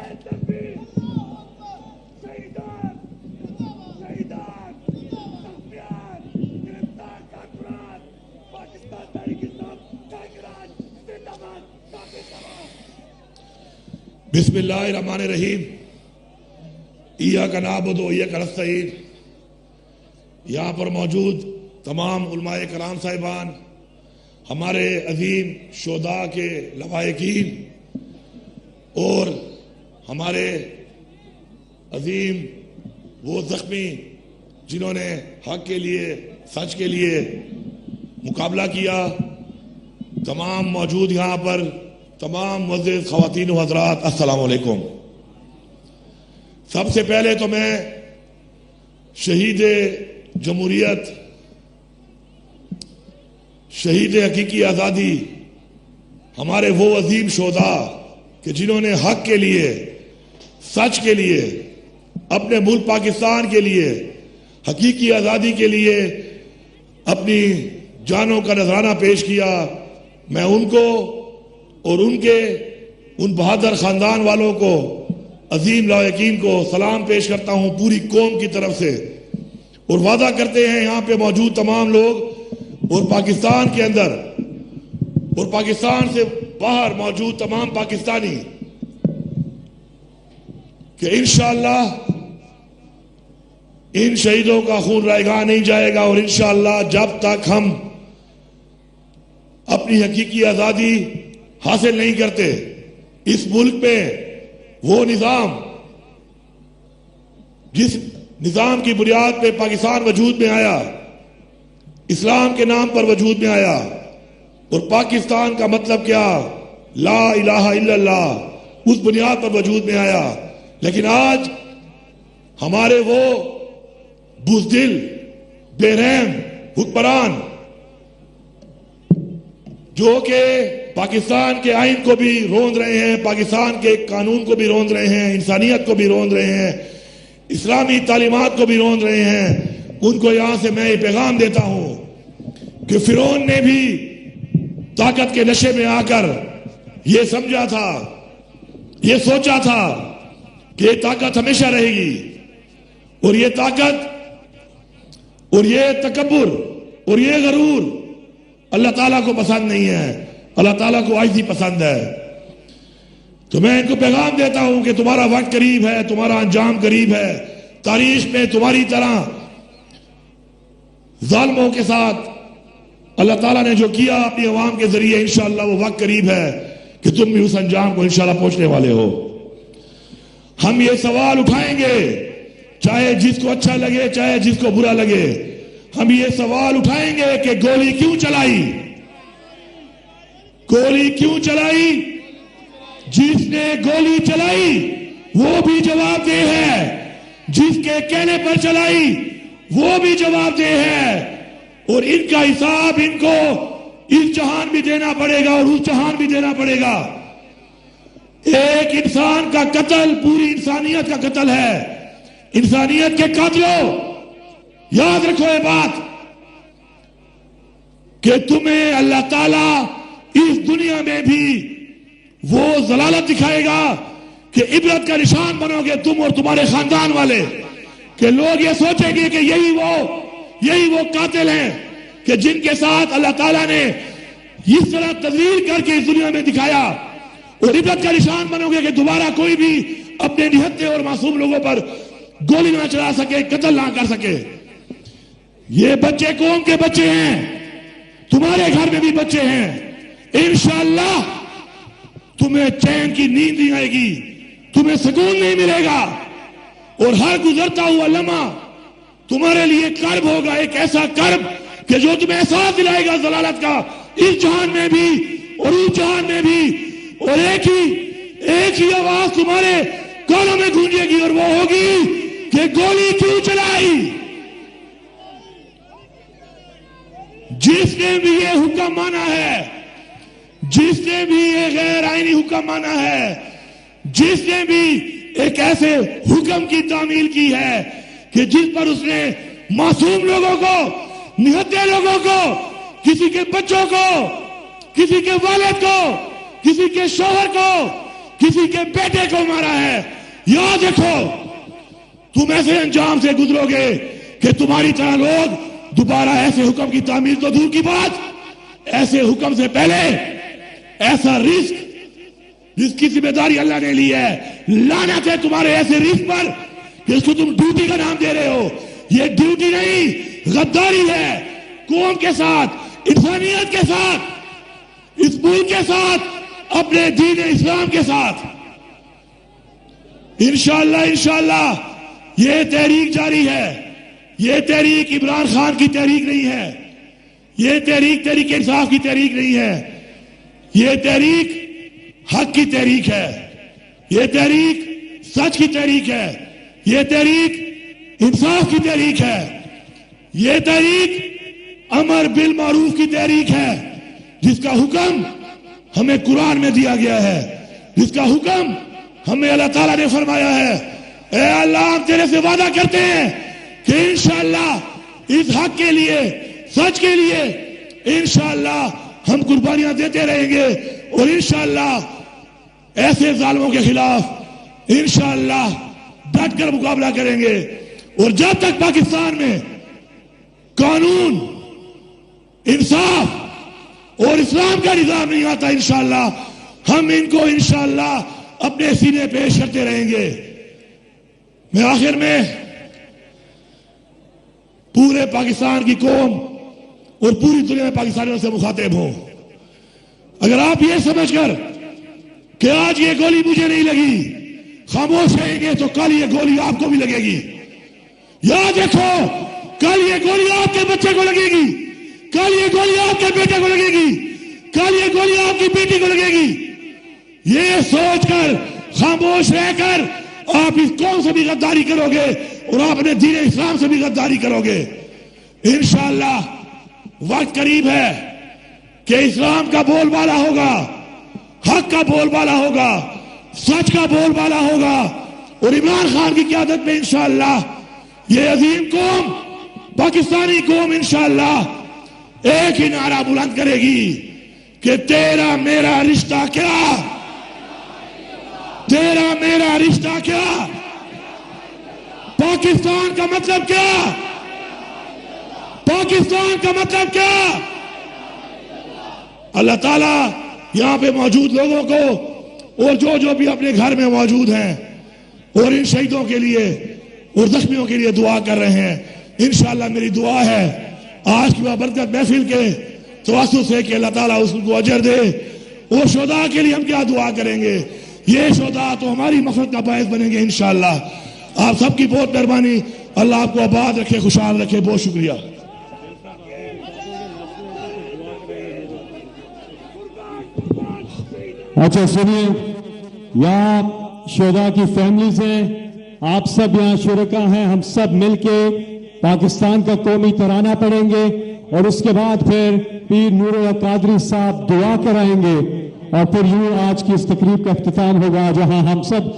بسم اللہ الرحمن الرحیم ایاک نعبد و ایاک نستعین. یہاں پر موجود تمام علماء کرام صاحبان، ہمارے عظیم شہداء کے لواحقین اور ہمارے عظیم وہ زخمی جنہوں نے حق کے لیے، سچ کے لیے مقابلہ کیا، تمام موجود یہاں پر تمام معزز خواتین و حضرات، السلام علیکم. سب سے پہلے تو میں شہید جمہوریت، شہید حقیقی آزادی، ہمارے وہ عظیم شہداء کہ جنہوں نے حق کے لیے، سچ کے لیے، اپنے ملک پاکستان کے لیے، حقیقی آزادی کے لیے اپنی جانوں کا نذرانہ پیش کیا، میں ان کو اور ان کے ان بہادر خاندان والوں کو، عظیم لواحقین کو سلام پیش کرتا ہوں پوری قوم کی طرف سے، اور وعدہ کرتے ہیں یہاں پہ موجود تمام لوگ اور پاکستان کے اندر اور پاکستان سے باہر موجود تمام پاکستانی کہ انشاءاللہ ان شہیدوں کا خون رائگاں نہیں جائے گا، اور انشاءاللہ جب تک ہم اپنی حقیقی آزادی حاصل نہیں کرتے، اس ملک میں وہ نظام جس نظام کی بنیاد پہ پاکستان وجود میں آیا، اسلام کے نام پر وجود میں آیا، اور پاکستان کا مطلب کیا، لا الہ الا اللہ، اس بنیاد پر وجود میں آیا. لیکن آج ہمارے وہ بزدل، بے رحم حکمران جو کہ پاکستان کے آئین کو بھی روند رہے ہیں، پاکستان کے قانون کو بھی روند رہے ہیں، انسانیت کو بھی روند رہے ہیں، اسلامی تعلیمات کو بھی روند رہے ہیں، ان کو یہاں سے میں یہ پیغام دیتا ہوں کہ فرعون نے بھی طاقت کے نشے میں آ کر یہ سمجھا تھا، یہ سوچا تھا کہ یہ طاقت ہمیشہ رہے گی، اور یہ طاقت اور یہ تکبر اور یہ غرور اللہ تعالیٰ کو پسند نہیں ہے، اللہ تعالیٰ کو عاجزی پسند ہے. تو میں ان کو پیغام دیتا ہوں کہ تمہارا وقت قریب ہے، تمہارا انجام قریب ہے. تاریخ میں تمہاری طرح ظالموں کے ساتھ اللہ تعالیٰ نے جو کیا اپنی عوام کے ذریعے، انشاءاللہ وہ وقت قریب ہے کہ تم بھی اس انجام کو انشاءاللہ پہنچنے والے ہو. ہم یہ سوال اٹھائیں گے، چاہے جس کو اچھا لگے، چاہے جس کو برا لگے، ہم یہ سوال اٹھائیں گے کہ گولی کیوں چلائی، گولی کیوں چلائی، جس نے گولی چلائی وہ بھی جواب دہ ہے، جس کے کہنے پر چلائی وہ بھی جواب دہ ہے، اور ان کا حساب ان کو اس جہان بھی دینا پڑے گا اور اس جہان بھی دینا پڑے گا. ایک انسان کا قتل پوری انسانیت کا قتل ہے. انسانیت کے قاتلوں، یاد رکھو یہ بات کہ تمہیں اللہ تعالیٰ اس دنیا میں بھی وہ ضلالت دکھائے گا کہ عبرت کا نشان بنو گے تم اور تمہارے خاندان والے، کہ لوگ یہ سوچیں گے کہ یہی وہ قاتل ہیں کہ جن کے ساتھ اللہ تعالیٰ نے اس طرح تذلیل کر کے اس دنیا میں دکھایا، اور عبرت کا نشان بنو گے کہ دوبارہ کوئی بھی اپنے نہتے اور معصوم لوگوں پر گولی نہ چلا سکے، قتل نہ کر سکے. یہ بچے قوم کے بچے ہیں، تمہارے گھر میں بھی بچے ہیں. انشاءاللہ تمہیں چین کی نیند نہیں آئے گی، تمہیں سکون نہیں ملے گا، اور ہر گزرتا ہوا لمحہ تمہارے لیے کرب ہوگا، ایک ایسا کرب کہ جو تمہیں احساس دلائے گا ضلالت کا، اس جہان میں بھی اور اس جہان میں بھی. اور ایک ہی آواز تمہارے کانوں میں گونجے گی، اور وہ ہوگی کہ گولی کیوں چلائی. جس نے بھی یہ حکم مانا ہے، جس نے بھی یہ غیر آئینی حکم مانا ہے، جس نے بھی ایک ایسے حکم کی تعمیل کی ہے کہ جس پر اس نے معصوم لوگوں کو، نہتے لوگوں کو، کسی کے بچوں کو، کسی کے والد کو، کسی کے شوہر کو، کسی کے بیٹے کو مارا ہے، یاد رکھو تم ایسے انجام سے گزرو گے کہ تمہاری طرح لوگ دوبارہ ایسے حکم کی تعمیر تو دور کی بات، ایسے حکم سے پہلے ایسا رزق جس کی ذمہ داری اللہ نے لی ہے، لعنت ہے تمہارے ایسے رزق پر جس کو تم ڈیوٹی کا نام دے رہے ہو۔ یہ ڈیوٹی نہیں، غداری ہے قوم کے ساتھ، انسانیت کے ساتھ، اس ملک کے ساتھ، اپنے دین اسلام کے ساتھ۔ انشاءاللہ یہ تحریک جاری ہے، یہ تحریک عمران خان کی تحریک نہیں ہے، یہ تحریک انصاف کی تحریک نہیں ہے، یہ تحریک حق کی تحریک ہے، یہ تحریک سچ کی تحریک ہے، یہ تحریک انصاف کی تحریک ہے، یہ تحریک امر بالمعروف کی تحریک ہے، جس کا حکم ہمیں قرآن میں دیا گیا ہے، جس کا حکم ہمیں اللہ تعالیٰ نے فرمایا ہے۔ اے اللہ ہم تیرے سے وعدہ کرتے ہیں کہ انشاءاللہ اس حق کے لیے، سچ کے لیے انشاءاللہ ہم قربانیاں دیتے رہیں گے، اور انشاءاللہ ایسے ظالموں کے خلاف انشاءاللہ ڈٹ کر مقابلہ کریں گے۔ اور جب تک پاکستان میں قانون، انصاف اور اسلام کا نظام نہیں آتا، انشاءاللہ ہم ان کو انشاءاللہ اپنے سینے پیش کرتے رہیں گے۔ میں آخر میں پورے پاکستان کی قوم اور پوری دنیا میں پاکستانیوں سے مخاطب ہوں، اگر آپ یہ سمجھ کر کہ آج یہ گولی مجھے نہیں لگی خاموش رہیں گے تو کل یہ گولی آپ کو بھی لگے گی۔ یاد رکھو کل یہ گولی آپ کے بچے کو لگے گی، کل یہ گولی آپ کے بیٹے کو لگے گی، کل یہ گولی آپ کی بیٹی کو لگے گی۔ یہ سوچ کر خاموش رہ کر آپ اس قوم سے بھی غداری کرو گے اور آپ اپنے دین اسلام سے بھی غداری کرو گے۔ انشاءاللہ وقت قریب ہے کہ اسلام کا بول بالا ہوگا، حق کا بول بالا ہوگا، سچ کا بول بالا ہوگا، اور عمران خان کی قیادت میں انشاءاللہ یہ عظیم قوم، پاکستانی قوم انشاءاللہ ایک ہی نعرہ بلند کرے گی کہ تیرا میرا رشتہ کیا، تیرا میرا رشتہ کیا، پاکستان کا مطلب کیا، پاکستان کا مطلب کیا۔ اللہ تعالیٰ یہاں پہ موجود لوگوں کو اور جو بھی اپنے گھر میں موجود ہیں اور ان شہیدوں کے لیے اور زخمیوں کے لیے دعا کر رہے ہیں، انشاءاللہ میری دعا ہے آج کی بابرکت محفل کے توسط سے کہ اللہ تعالیٰ اس کو اجر دے۔ وہ شہداء کے لیے ہم کیا دعا کریں گے، یہ شہداء تو ہماری مغفرت کا باعث بنیں گے انشاءاللہ۔ آپ سب کی بہت مہربانی، اللہ آپ کو آباد رکھے، خوشحال رکھے، بہت شکریہ۔ اچھا سنیے، یہاں شہداء کی فیملیز ہیں، آپ سب یہاں شرکا ہیں، ہم سب مل کے پاکستان کا قومی ترانہ پڑھیں گے اور اس کے بعد پھر پیر نور اللہ قادری صاحب دعا کرائیں گے اور پھر یوں آج کی اس تقریب کا اختتام ہوگا جہاں ہم سب